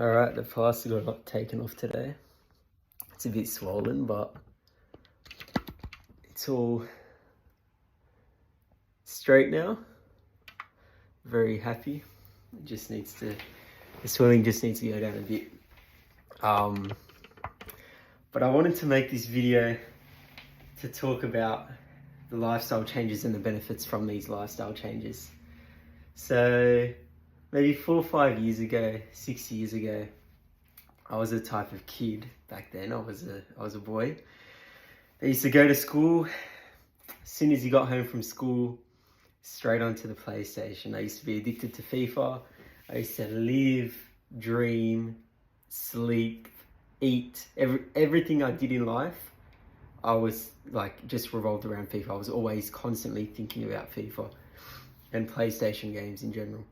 Alright, the plaster got taken off today. It's a bit swollen, but it's all straight now. Very happy. The swelling just needs to go down a bit. But I wanted to make this video to talk about the lifestyle changes and the benefits from these lifestyle changes. So maybe 4 or 5 years ago, 6 years ago, I was a type of kid back then. I was a boy. I used to go to school. As soon as you got home from school, straight onto the PlayStation. I used to be addicted to FIFA. I used to live, dream, sleep, eat. Everything I did in life, I was like just revolved around FIFA. I was always constantly thinking about FIFA and PlayStation games in general.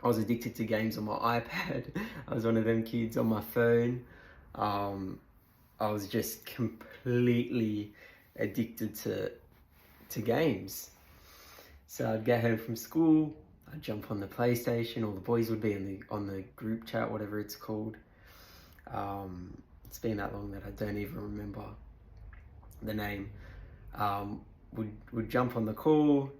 I was addicted to games on my iPad. I was one of them kids on my phone. I was just completely addicted to games. So I'd get home from school, I'd jump on the PlayStation, all the boys would be on the group chat, whatever it's called. It's been that long that I don't even remember the name. Would jump on the call,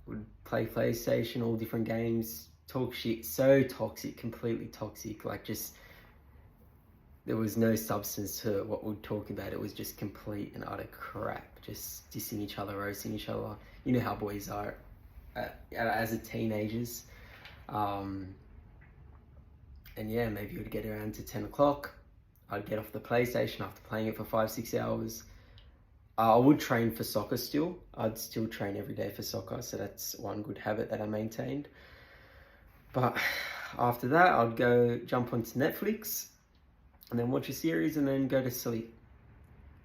would play PlayStation, all different games, talk shit. So toxic, completely toxic. Like, just there was no substance to what we'd talk about. It was just complete and utter crap, just dissing each other, roasting each other. You know how boys are as a teenagers. And yeah, maybe it would get around to 10 o'clock. I'd get off the PlayStation after playing it for 5-6 hours. I would train for soccer still. I'd still train every day for soccer, so that's one good habit that I maintained. But after that, I'd go jump onto Netflix and then watch a series and then go to sleep.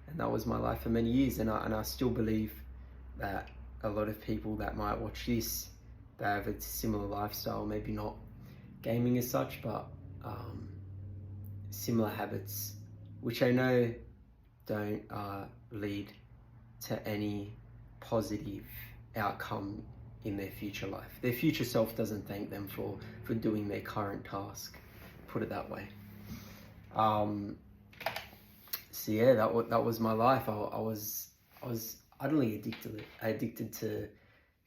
And that was my life for many years. And I still believe that a lot of people that might watch this, they have a similar lifestyle, maybe not gaming as such, but similar habits, which I know don't lead to any positive outcome in their future life. Their future self doesn't thank them for doing their current task, put it that way. So yeah, that was my life. I was utterly addicted to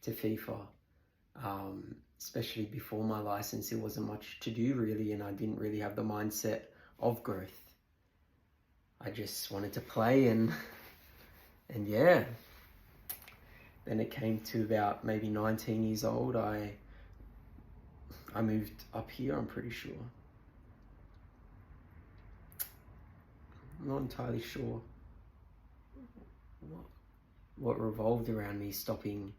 FIFA. Especially before my license, there wasn't much to do really, and I didn't really have the mindset of growth. I just wanted to play and yeah. Then it came to about maybe 19 years old, I moved up here, I'm pretty sure. I'm not entirely sure what revolved around me stopping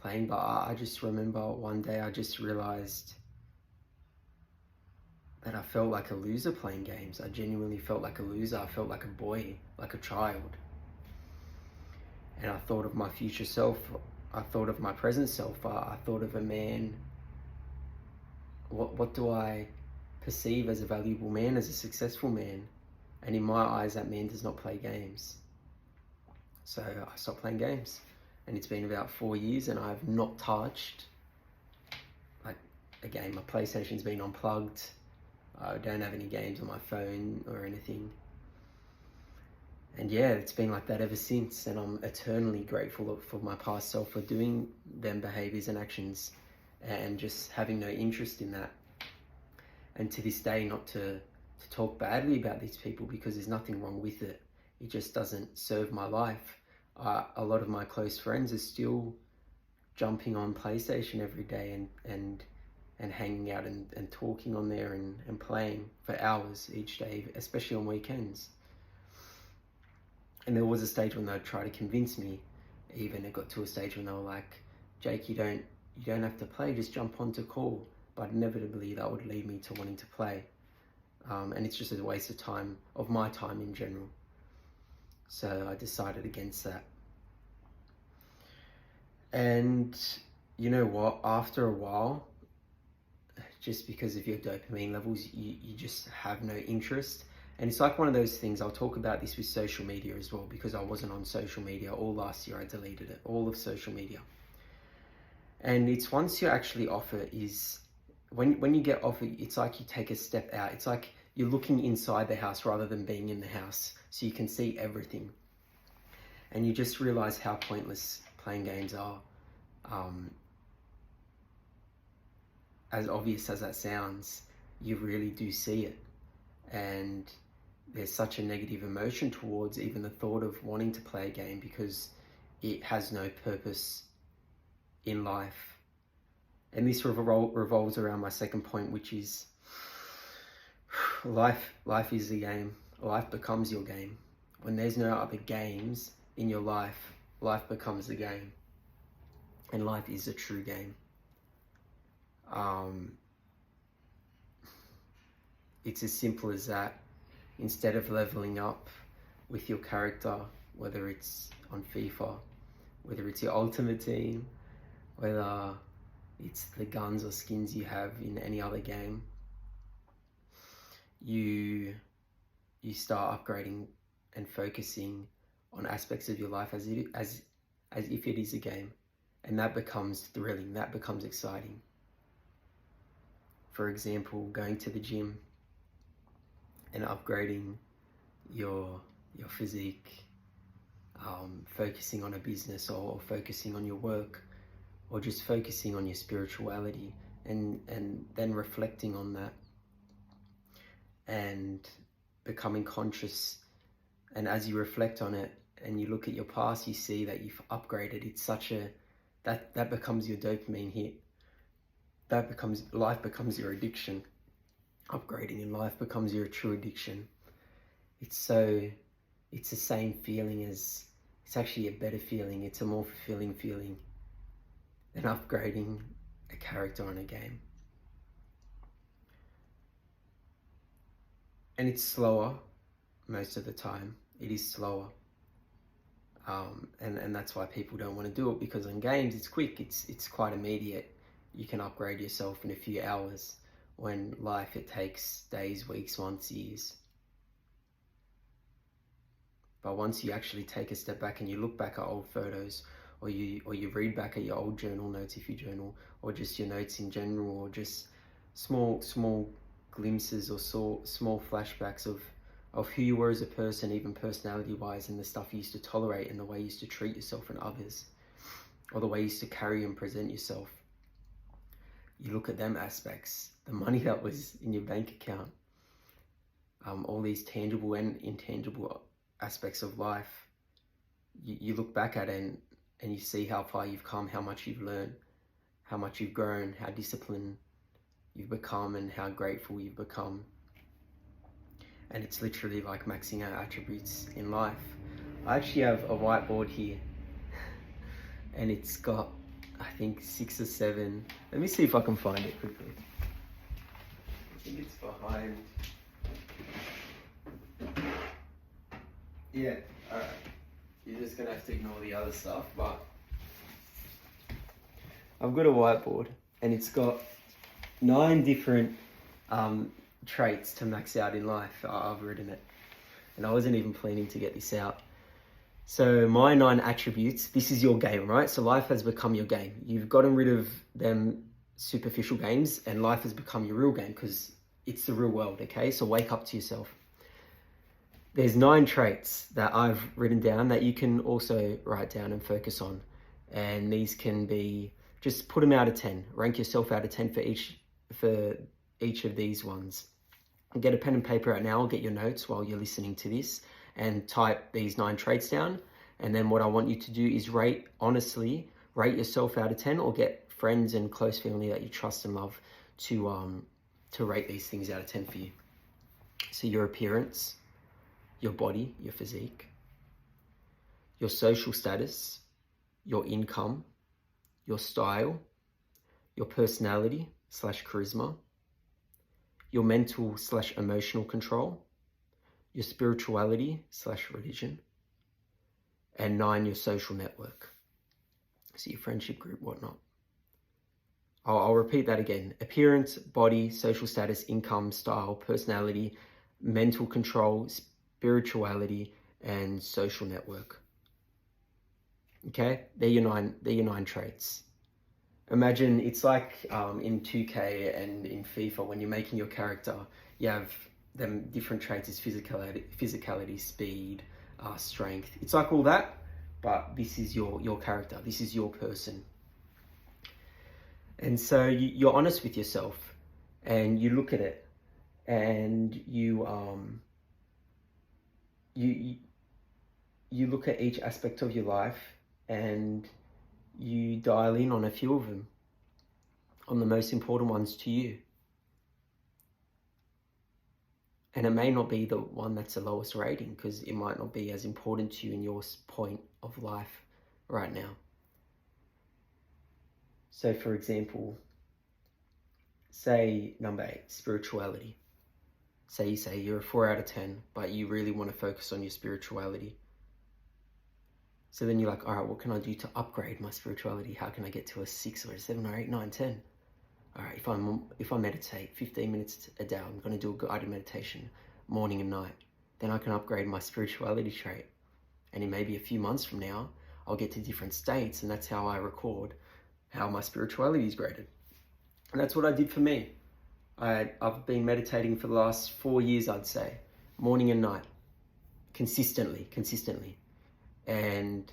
playing, but I just remember one day I just realized that I felt like a loser playing games. I genuinely felt like a loser. I felt like a boy, like a child. And I thought of my future self. I thought of my present self. I thought of a man. What do I perceive as a valuable man, as a successful man? And in my eyes, that man does not play games. So I stopped playing games. And it's been about 4 years and I've not touched like a game. My PlayStation's been unplugged. I don't have any games on my phone or anything. And yeah, it's been like that ever since. And I'm eternally grateful for my past self for doing them behaviors and actions and just having no interest in that. And to this day, not to talk badly about these people, because there's nothing wrong with it. It just doesn't serve my life. A lot of my close friends are still jumping on PlayStation every day and hanging out and talking on there and playing for hours each day, especially on weekends. And there was a stage when they'd try to convince me, even it got to a stage when they were like, Jake, you don't have to play, just jump onto call. But inevitably that would lead me to wanting to play. And it's just a waste of time, of my time in general. So I decided against that. And you know what, after a while, just because of your dopamine levels, you just have no interest. And it's like one of those things, I'll talk about this with social media as well, because I wasn't on social media all last year. I deleted it, all of social media. And it's once you're actually off it is when you get off, it's like you take a step out. It's like you're looking inside the house rather than being in the house, so you can see everything. And you just realize how pointless playing games are. As obvious as that sounds, you really do see it. And there's such a negative emotion towards even the thought of wanting to play a game because it has no purpose in life. And this revolves around my second point, which is life is a game. Life becomes your game. When there's no other games in your life, life becomes a game. And life is a true game. It's as simple as that. Instead of leveling up with your character, whether it's on FIFA, whether it's your ultimate team, whether it's the guns or skins you have in any other game, you start upgrading and focusing on aspects of your life as if it is a game, and that becomes thrilling, that becomes exciting. For example, going to the gym and upgrading your physique, focusing on a business or focusing on your work, or just focusing on your spirituality, and then reflecting on that and becoming conscious. And as you reflect on it and you look at your past, you see that you've upgraded. It's such a, that becomes your dopamine hit. Life becomes your addiction. Upgrading in life becomes your true addiction. It's the same feeling it's actually a better feeling. It's a more fulfilling feeling than upgrading a character on a game. And it's slower most of the time. It is slower. And that's why people don't want to do it, because on games it's quick, it's quite immediate. You can upgrade yourself in a few hours. When life, it takes days, weeks, months, years. But once you actually take a step back and you look back at old photos, or you read back at your old journal notes if you journal, or just your notes in general, or just small glimpses or small flashbacks of who you were as a person, even personality wise, and the stuff you used to tolerate, and the way you used to treat yourself and others, or the way you used to carry and present yourself. You look at them aspects, the money that was in your bank account, all these tangible and intangible aspects of life. You look back at it and you see how far you've come, how much you've learned, how much you've grown, how disciplined you've become, and how grateful you've become. And it's literally like maxing out attributes in life. I actually have a whiteboard here and it's got, I think, 6 or 7. Let me see if I can find it quickly. I think it's behind. Yeah, alright. You're just gonna have to ignore the other stuff, but I've got a whiteboard and it's got 9 different traits to max out in life. I've written it and I wasn't even planning to get this out. So my 9 attributes, this is your game, right? So life has become your game. You've gotten rid of them superficial games and life has become your real game because it's the real world, okay? So wake up to yourself. There's 9 traits that I've written down that you can also write down and focus on. And these can be, just put them out of 10. Rank yourself out of 10 for each of these ones. Get a pen and paper out now, or get your notes while you're listening to this, and type these 9 traits down. And then what I want you to do is honestly rate yourself out of 10, or get friends and close family that you trust and love to rate these things out of 10 for you. So your appearance, your body, your physique, your social status, your income, your style, your personality / charisma, your mental / emotional control, your spirituality / religion, and 9, your social network. So your friendship group, whatnot. I'll repeat that again. Appearance, body, social status, income, style, personality, mental control, spirituality, and social network. Okay, they're your 9 traits. Imagine it's like in 2K and in FIFA, when you're making your character, you have them different traits as physicality, speed, strength. It's like all that, but this is your character. This is your person. And so you're honest with yourself, and you look at it, and you look at each aspect of your life, and you dial in on a few of them, on the most important ones to you. And it may not be the one that's the lowest rating, because it might not be as important to you in your point of life right now. So for example, say number 8, spirituality. Say you say you're a 4 out of 10, but you really want to focus on your spirituality. So then you're like, all right, what can I do to upgrade my spirituality? How can I get to a 6 or a 7 or 8, 9, 10? All right, if I meditate 15 minutes a day, I'm going to do a guided meditation morning and night. Then I can upgrade my spirituality trait. And in maybe a few months from now, I'll get to different states, and that's how I record how my spirituality is graded. And that's what I did for me. I've been meditating for the last 4 years, I'd say, morning and night, consistently. And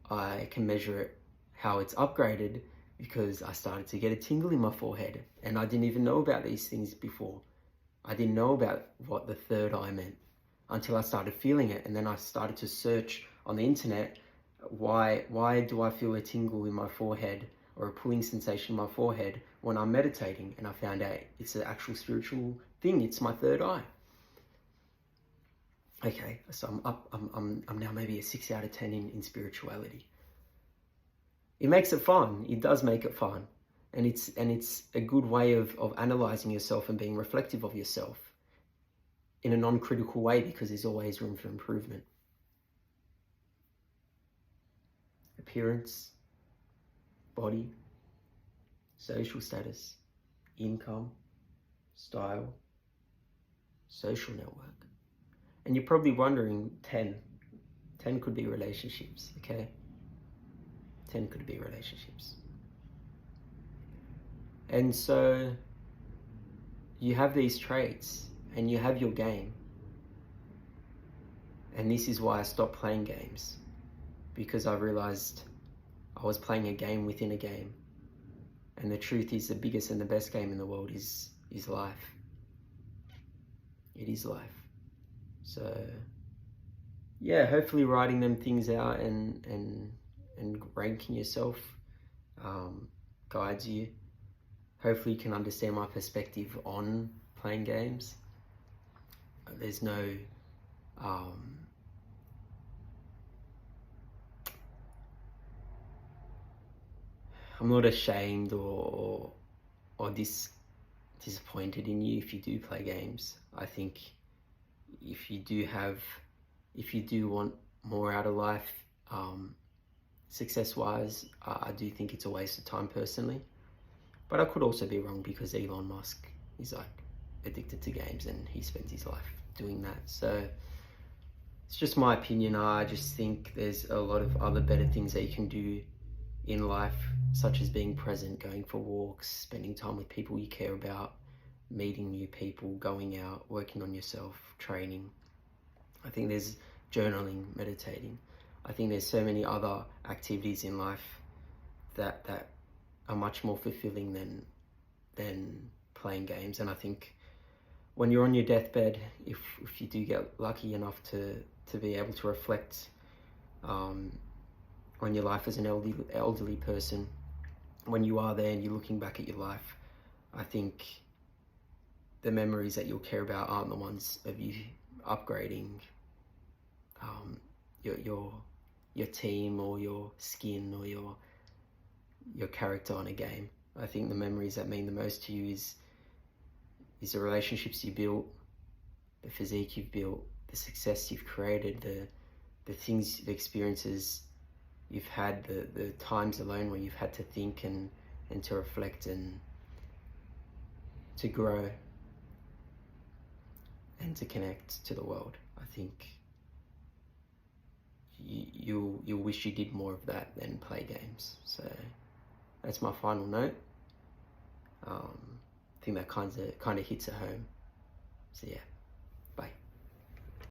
I can measure it, how it's upgraded, because I started to get a tingle in my forehead, and I didn't even know about these things before. I didn't know about what the third eye meant until I started feeling it. And then I started to search on the internet, why do I feel a tingle in my forehead or a pulling sensation in my forehead when I'm meditating? And I found out it's an actual spiritual thing. It's my third eye. Okay, so I'm now maybe a 6 out of 10 in spirituality. It makes it fun. It does make it fun. And it's a good way of analyzing yourself and being reflective of yourself in a non-critical way, because there's always room for improvement. Appearance, body, social status, income, style, social network. And you're probably wondering, 10 could be relationships, okay? 10 could be relationships. And so you have these traits and you have your game. And this is why I stopped playing games, because I realized I was playing a game within a game. And the truth is, the biggest and the best game in the world is life. It is life. So yeah, hopefully writing them things out and ranking yourself guides you. Hopefully you can understand my perspective on playing games. There's no I'm not ashamed or disappointed in you if you do play games. I think if you do want more out of life, success-wise, I do think it's a waste of time personally. But I could also be wrong, because Elon Musk is like addicted to games and he spends his life doing that. So it's just my opinion. I just think there's a lot of other better things that you can do in life, such as being present, going for walks, spending time with people you care about, meeting new people, going out, working on yourself, training. I think there's journaling, meditating. I think there's so many other activities in life that are much more fulfilling than playing games. And I think when you're on your deathbed, if you do get lucky enough to be able to reflect on your life as an elderly person, when you are there and you're looking back at your life, I think the memories that you'll care about aren't the ones of you upgrading your team or your skin or your character on a game. I think the memories that mean the most to you is the relationships you built, the physique you've built, the success you've created, the things, the experiences you've had, the times alone where you've had to think and to reflect and to grow and to connect to the world. I think you'll wish you did more of that than play games. So That's my final note. I think that kind of hits it home. So yeah.